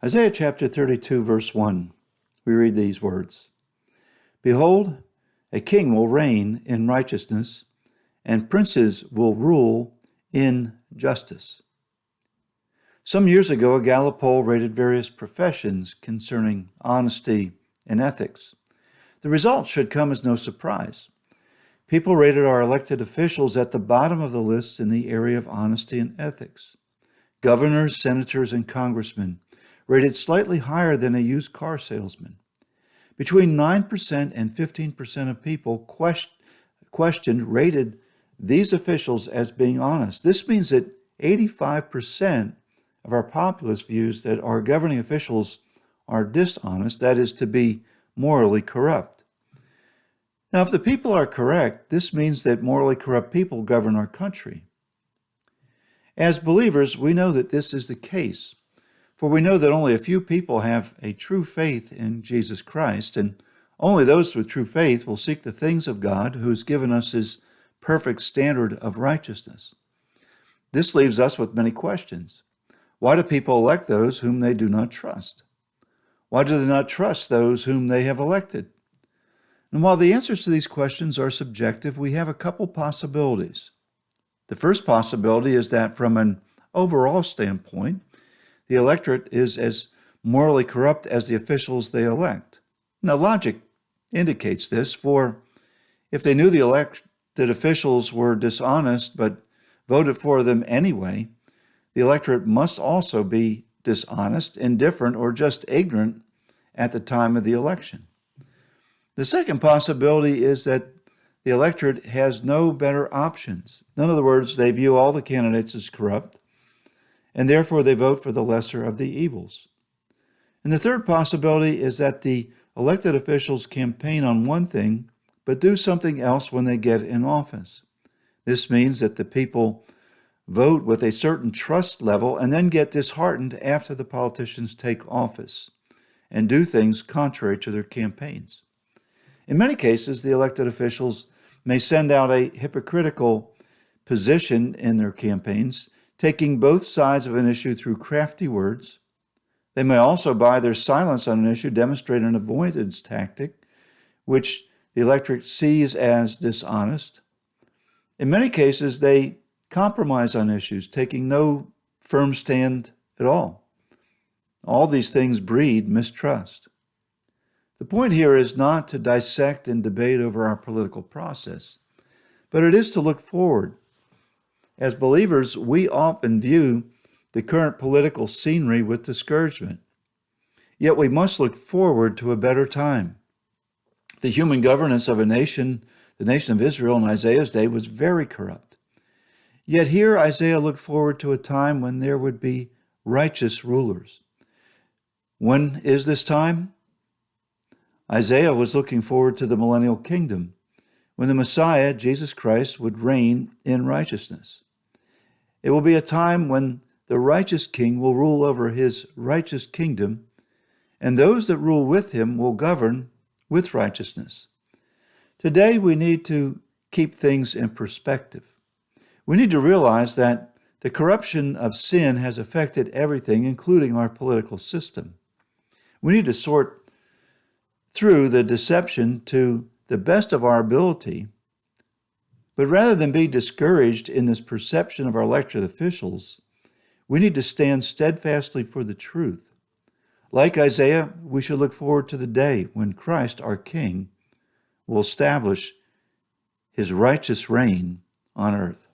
Isaiah chapter 32, verse 1, we read these words, "Behold, a king will reign in righteousness, and princes will rule in justice." Some years ago, a Gallup poll rated various professions concerning honesty and ethics. The results should come as no surprise. People rated our elected officials at the bottom of the list in the area of honesty and ethics. Governors, senators, and congressmen rated slightly higher than a used car salesman. Between 9% and 15% of people questioned rated these officials as being honest. This means that 85% of our populace views that our governing officials are dishonest, that is, to be morally corrupt. Now, if the people are correct, this means that morally corrupt people govern our country. As believers, we know that this is the case, for we know that only a few people have a true faith in Jesus Christ, and only those with true faith will seek the things of God, who has given us his perfect standard of righteousness. This leaves us with many questions. Why do people elect those whom they do not trust? Why do they not trust those whom they have elected? And while the answers to these questions are subjective, we have a couple possibilities. The first possibility is that from an overall standpoint, the electorate is as morally corrupt as the officials they elect. Now, logic indicates this, for if they knew the elected officials were dishonest but voted for them anyway, the electorate must also be dishonest, indifferent, or just ignorant at the time of the election. The second possibility is that the electorate has no better options. In other words, they view all the candidates as corrupt, and therefore they vote for the lesser of the evils. And the third possibility is that the elected officials campaign on one thing, but do something else when they get in office. This means that the people vote with a certain trust level and then get disheartened after the politicians take office and do things contrary to their campaigns. In many cases, the elected officials may send out a hypocritical position in their campaigns, taking both sides of an issue through crafty words. They may also, by their silence on an issue, demonstrate an avoidance tactic, which the electorate sees as dishonest. In many cases, they compromise on issues, taking no firm stand at all. All these things breed mistrust. The point here is not to dissect and debate over our political process, but it is to look forward. As believers, we often view the current political scenery with discouragement. Yet we must look forward to a better time. The human governance of a nation, the nation of Israel in Isaiah's day, was very corrupt. Yet here Isaiah looked forward to a time when there would be righteous rulers. When is this time? Isaiah was looking forward to the millennial kingdom, when the Messiah, Jesus Christ, would reign in righteousness. It will be a time when the righteous king will rule over his righteous kingdom, and those that rule with him will govern with righteousness. Today, we need to keep things in perspective. We need to realize that the corruption of sin has affected everything, including our political system. We need to sort through the deception to the best of our ability, but rather than be discouraged in this perception of our elected officials, we need to stand steadfastly for the truth. Like Isaiah, we should look forward to the day when Christ, our King, will establish his righteous reign on earth.